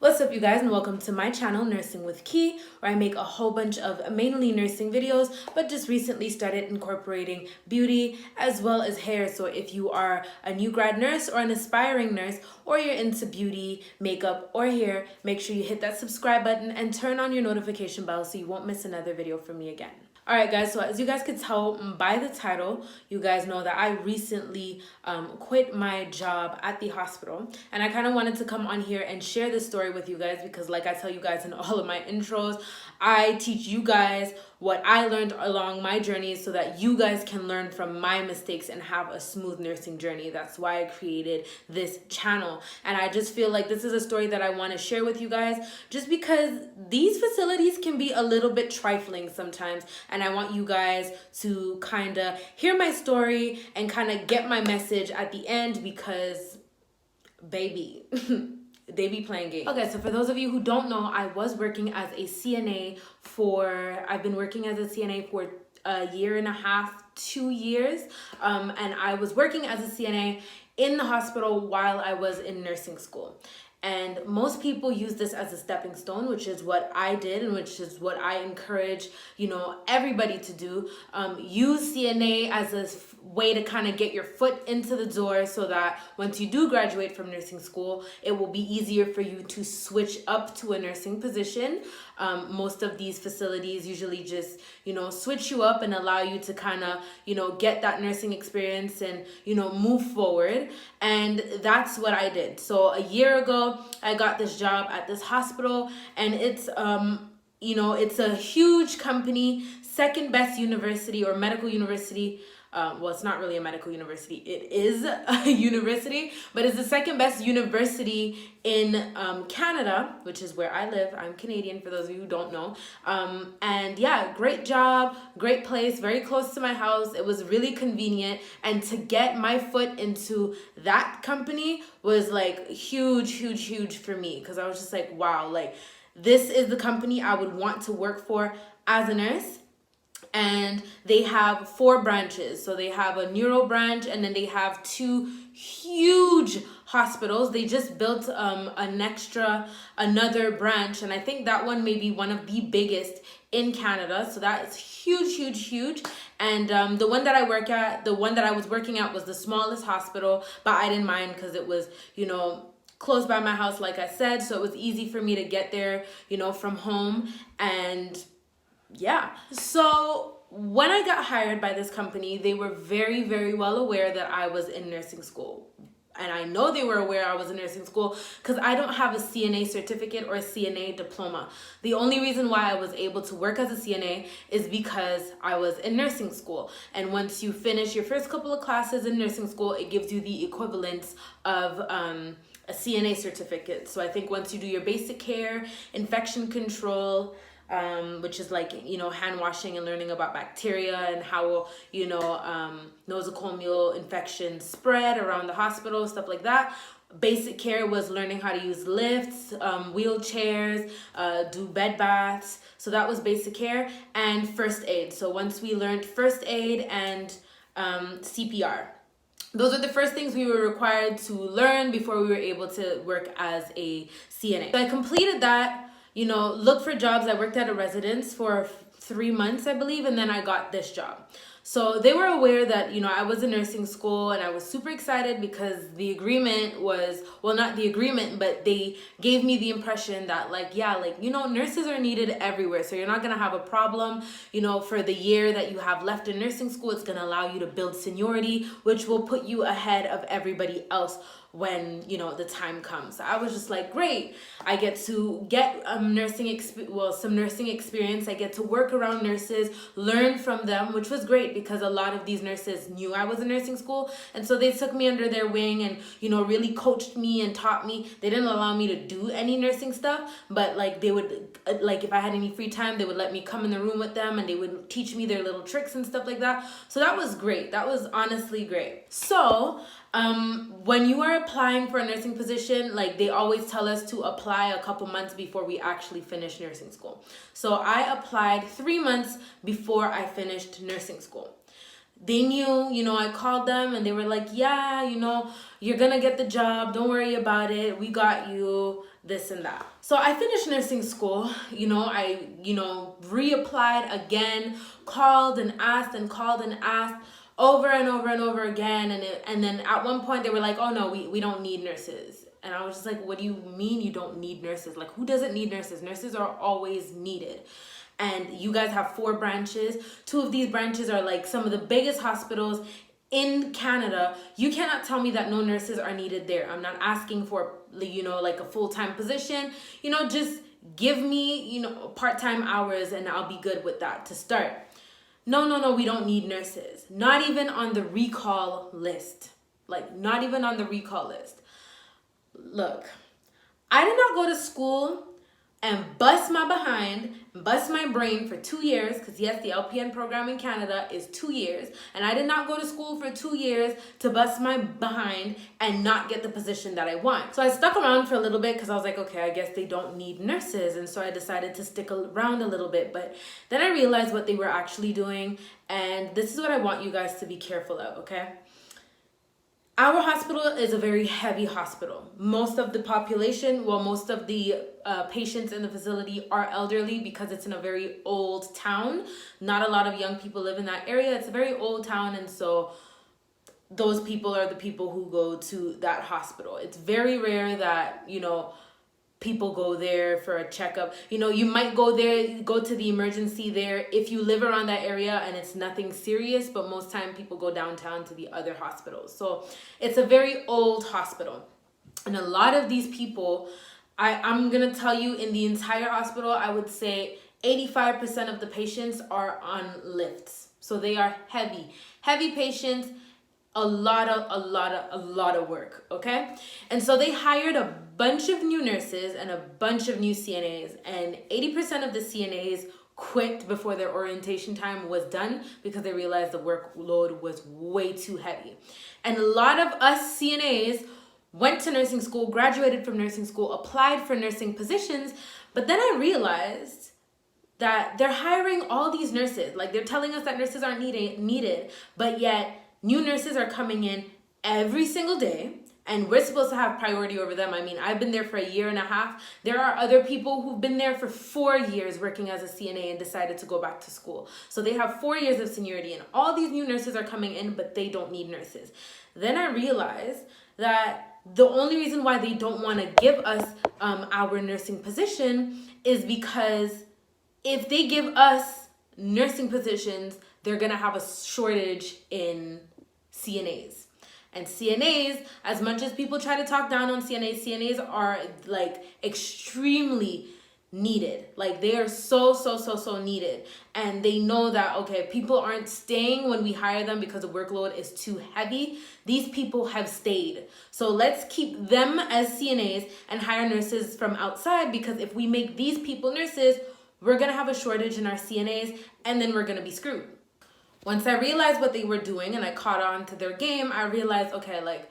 What's up, you guys, and welcome to my channel, Nursing with Key, where I make a whole bunch of mainly nursing videos, but just recently started incorporating beauty as well as hair. So if you are a new grad nurse or an aspiring nurse, or you're into beauty, makeup, or hair, make sure you hit that subscribe button and turn on your notification bell so you won't miss another video from me again. Alright guys, so as you guys could tell by the title, you guys know that I recently quit my job at the hospital, and I kind of wanted to come on here and share this story with you guys because, like I tell you guys in all of my intros, I teach you guys what I learned along my journey so that you guys can learn from my mistakes and have a smooth nursing journey. That's why I created this channel, and I just feel like this is a story that I want to share with you guys just because these facilities can be a little bit trifling sometimes, and I want you guys to kind of hear my story and kind of get my message at the end because, baby, they be playing games. Okay, so for those of you who don't know, I was working as a CNA I've been working as a CNA for a year and a half, 2 years. And I was working as a CNA in the hospital while I was in nursing school. And most people use this as a stepping stone, which is what I did and which is what I encourage, everybody to do. Use CNA as a way to kind of get your foot into the door so that once you do graduate from nursing school, it will be easier for you to switch up to a nursing position. Most of these facilities usually just, switch you up and allow you to kind of, get that nursing experience and, move forward. And that's what I did. So a year ago, I got this job at this hospital, and it's, it's a huge company, second best university or medical university. Well, it's not really a medical university. It is a university, but it's the second best university in Canada, which is where I live. I'm Canadian, for those of you who don't know. And yeah, great job, great place, very close to my house. It was really convenient. And to get my foot into that company was like huge for me, because I was just like, wow, like this is the company I would want to work for as a nurse. And they have 4 branches. So they have a neuro branch, and then they have 2 huge hospitals. They just built another branch, and I think that one may be one of the biggest in Canada. So that is huge. And the one that I was working at was the smallest hospital, but I didn't mind because it was, close by my house, like I said. So it was easy for me to get there, from home. And yeah. So when I got hired by this company, they were very well aware that I was in nursing school. And I know they were aware I was in nursing school because I don't have a CNA certificate or a CNA diploma. The only reason why I was able to work as a CNA is because I was in nursing school. And once you finish your first couple of classes in nursing school, it gives you the equivalence of a CNA certificate. So I think once you do your basic care, infection control, which is like, hand washing and learning about bacteria and how, nosocomial infections spread around the hospital, stuff like that. Basic care was learning how to use lifts, wheelchairs, do bed baths. So that was basic care. And first aid. So once we learned first aid and CPR. Those are the first things we were required to learn before we were able to work as a CNA. So I completed that. Look for jobs. I worked at a residence for 3 months, I believe, and then I got this job. So they were aware that, I was in nursing school, and I was super excited because the agreement was, well, not the agreement, but they gave me the impression that nurses are needed everywhere. So you're not going to have a problem, for the year that you have left in nursing school. It's going to allow you to build seniority, which will put you ahead of everybody else when the time comes. So I was just like, great, I get to get some nursing experience. I get to work around nurses, learn from them, which was great because a lot of these nurses knew I was in nursing school, and so they took me under their wing and really coached me and taught me. They didn't allow me to do any nursing stuff, but they would if I had any free time, they would let me come in the room with them and they would teach me their little tricks and stuff like that. So that was great. That was honestly great. So when you are applying for a nursing position, they always tell us to apply a couple months before we actually finish nursing school. So I applied 3 months before I finished nursing school. they knew, I called them and they were like, yeah, you're gonna get the job. Don't worry about it. We got you, this and that. So I finished nursing school. I, reapplied again, called and asked and called and asked over and over and over again. And then at one point they were like, oh no, we don't need nurses. And I was just like, what do you mean you don't need nurses? Like, who doesn't need nurses? Nurses are always needed. And you guys have 4 branches. 2 of these branches are like some of the biggest hospitals in Canada. You cannot tell me that no nurses are needed there. I'm not asking for, like a full-time position. Just give me, part-time hours and I'll be good with that to start. No, we don't need nurses. Not even on the recall list. Like, not even on the recall list. Look, I did not go to school and bust my behind, bust my brain for 2 years, because yes, the LPN program in Canada is 2 years, and I did not go to school for 2 years to bust my behind and not get the position that I want. So I stuck around for a little bit because I was like, okay, I guess they don't need nurses, and so I decided to stick around a little bit. But then I realized what they were actually doing, and this is what I want you guys to be careful of, okay? Our hospital is a very heavy hospital. Most of the population, most of the patients in the facility are elderly because it's in a very old town. Not a lot of young people live in that area. It's a very old town, and so those people are the people who go to that hospital. It's very rare that, people go there for a checkup. You might go there, go to the emergency there if you live around that area and it's nothing serious, but most time people go downtown to the other hospitals. So it's a very old hospital. And a lot of these people, I'm gonna tell you, in the entire hospital, I would say 85% of the patients are on lifts. So they are heavy patients, a lot of work, okay? And so they hired a bunch of new nurses and a bunch of new CNAs, and 80% of the CNAs quit before their orientation time was done because they realized the workload was way too heavy. And a lot of us CNAs went to nursing school, graduated from nursing school, applied for nursing positions, but then I realized that they're hiring all these nurses. Like, they're telling us that nurses aren't needed, but yet new nurses are coming in every single day, and we're supposed to have priority over them. I mean, I've been there for 1.5 years. There are other people who've been there for 4 years working as a CNA and decided to go back to school. So they have 4 years of seniority, and all these new nurses are coming in, but they don't need nurses. Then I realized that the only reason why they don't want to give us our nursing position is because if they give us nursing positions, they're going to have a shortage in CNAs. And CNAs, as much as people try to talk down on CNAs, CNAs are like extremely needed. Like, they are so needed. And they know that, okay, people aren't staying when we hire them because the workload is too heavy. These people have stayed. So let's keep them as CNAs and hire nurses from outside, because if we make these people nurses, we're going to have a shortage in our CNAs, and then we're going to be screwed. Once I realized what they were doing and I caught on to their game, I realized, okay, like,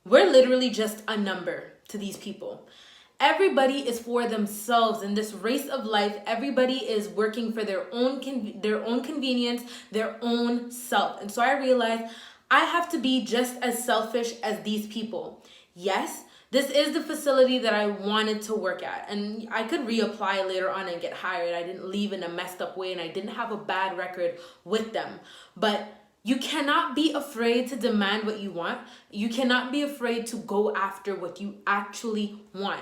we're literally just a number to these people. Everybody is for themselves in this race of life. Everybody is working for their own convenience, their own self. And so I realized I have to be just as selfish as these people. Yes, this is the facility that I wanted to work at, and I could reapply later on and get hired. I didn't leave in a messed up way, and I didn't have a bad record with them. But you cannot be afraid to demand what you want. You cannot be afraid to go after what you actually want.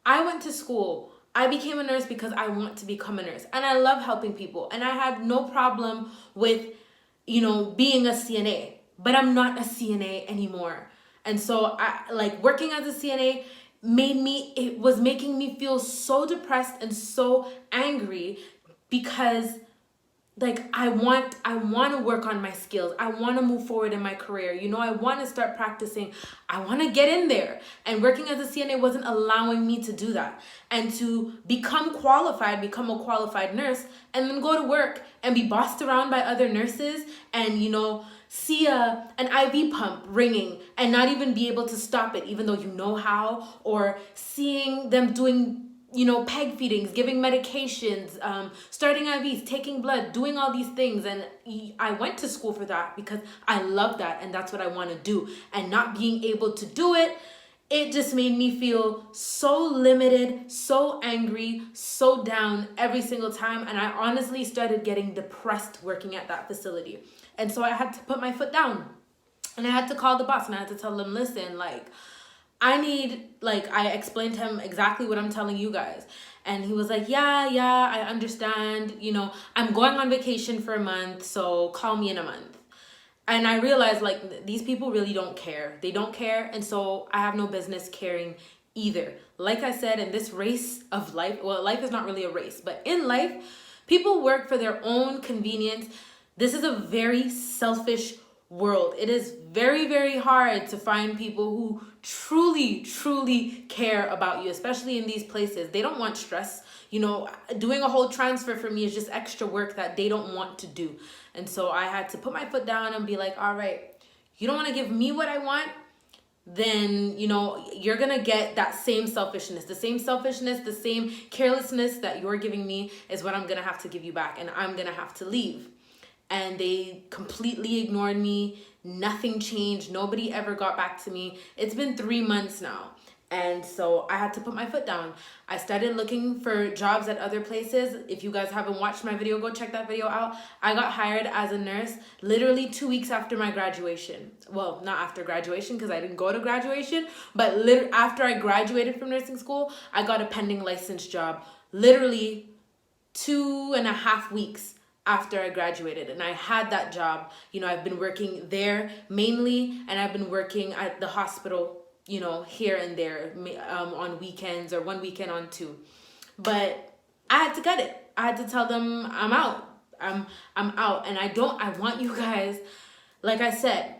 I went to school. I became a nurse because I want to become a nurse, and I love helping people, and I had no problem with, being a CNA, but I'm not a CNA anymore. And so working as a CNA it was making me feel so depressed and so angry, because I want to work on my skills. I want to move forward in my career. I want to start practicing. I want to get in there. And working as a CNA wasn't allowing me to do that. And to become a qualified nurse, and then go to work and be bossed around by other nurses and, see an IV pump ringing and not even be able to stop it, even though you know how, or seeing them doing peg feedings, giving medications, starting IVs, taking blood, doing all these things. And I went to school for that because I love that and that's what I want to do. And not being able to do it, it just made me feel so limited, so angry, so down every single time. And I honestly started getting depressed working at that facility. And so I had to put my foot down. And I had to call the boss and I had to tell them, listen, I explained to him exactly what I'm telling you guys. And he was like, yeah, I understand. I'm going on vacation for a month, so call me in a month. And I realized these people really don't care. They don't care. And so I have no business caring either. Like I said, in this race of life, well, life is not really a race, but in life, people work for their own convenience. This is a very selfish world. It is very, very hard to find people who truly care about you, especially in these places. They don't want stress. Doing a whole transfer for me is just extra work that they don't want to do. And so I had to put my foot down and be like, all right, you don't want to give me what I want, then, you're going to get that same selfishness, the same carelessness that you're giving me is what I'm going to have to give you back. And I'm going to have to leave. And they completely ignored me. Nothing changed. Nobody ever got back to me. It's been 3 months now. And so I had to put my foot down. I started looking for jobs at other places. If you guys haven't watched my video, go check that video out. I got hired as a nurse literally 2 weeks after my graduation. Well, not after graduation because I didn't go to graduation, but after I graduated from nursing school, I got a pending license job literally 2.5 weeks after I graduated. And I had that job. I've been working there mainly, and I've been working at the hospital, here and there, on weekends or 1 weekend on 2. But I had to cut it. I had to tell them I'm out. I'm out. And I want you guys, like I said,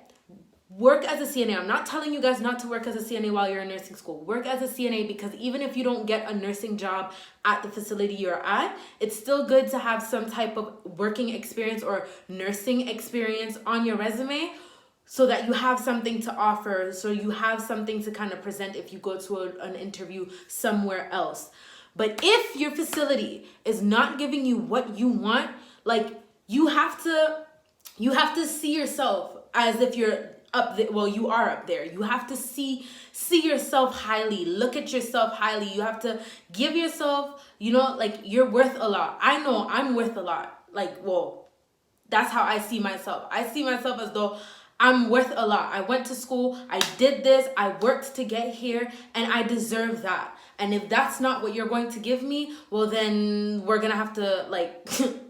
work as a CNA. I'm not telling you guys not to work as a CNA while you're in nursing school. Work as a CNA, because even if you don't get a nursing job at the facility you're at, it's still good to have some type of working experience or nursing experience on your resume, so that you have something to offer, so you have something to kind of present if you go to an interview somewhere else. But if your facility is not giving you what you want, you have to see yourself as if you're up there. Well, you are up there. You have to see yourself highly. Look at yourself highly. You have to give yourself, you're worth a lot. I know I'm worth a lot. That's how I see myself. I see myself as though I'm worth a lot. I went to school, I did this, I worked to get here, and I deserve that. And if that's not what you're going to give me, well, then we're going to have to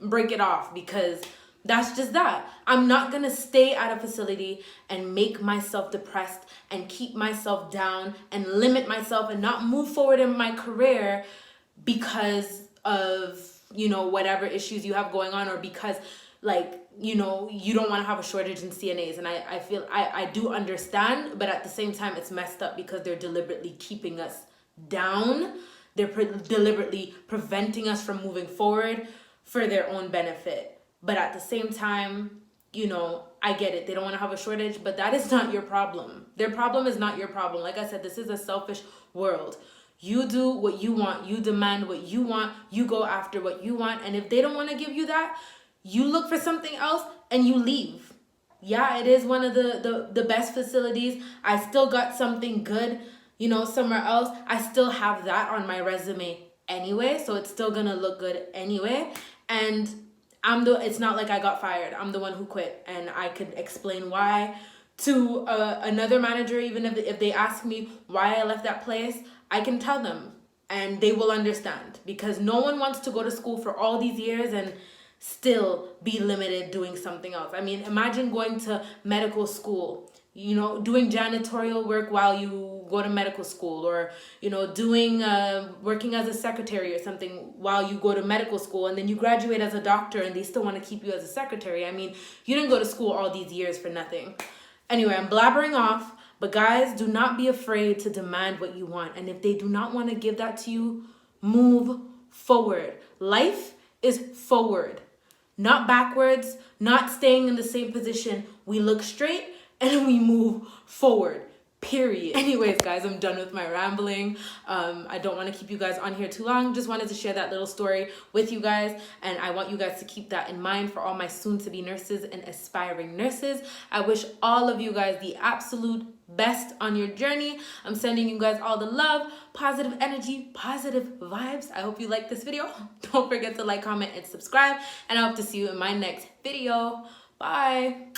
break it off, because that's just that. I'm not going to stay at a facility and make myself depressed and keep myself down and limit myself and not move forward in my career because of, whatever issues you have going on, or because you don't want to have a shortage in CNAs. And I feel I do understand, but at the same time, it's messed up because they're deliberately keeping us down. They're deliberately preventing us from moving forward for their own benefit. But at the same time, I get it. They don't want to have a shortage, but that is not your problem. Their problem is not your problem. Like I said, this is a selfish world. You do what you want. You demand what you want. You go after what you want. And if they don't want to give you that, you look for something else and you leave. Yeah, it is one of the best facilities. I still got something good, somewhere else. I still have that on my resume anyway, so it's still gonna look good anyway. And it's not like I got fired. I'm the one who quit, and I could explain why to another manager. Even if they ask me why I left that place, I can tell them and they will understand, because no one wants to go to school for all these years and still be limited doing something else. I mean, imagine going to medical school, doing janitorial work while you go to medical school, or, doing, working as a secretary or something while you go to medical school, and then you graduate as a doctor and they still want to keep you as a secretary. I mean, you didn't go to school all these years for nothing. Anyway, I'm blabbering off, but guys, do not be afraid to demand what you want. And if they do not want to give that to you, move forward. Life is forward. Not backwards, not staying in the same position. We look straight and we move forward. period. Anyways, guys, I'm done with my rambling. I don't want to keep you guys on here too long. Just wanted to share that little story with you guys, and I want you guys to keep that in mind for all my soon-to-be nurses and aspiring nurses. I wish all of you guys the absolute best on your journey. I'm sending you guys all the love, positive energy, positive vibes. I hope you like this video. Don't forget to like, comment, and subscribe, and I hope to see you in my next video. Bye.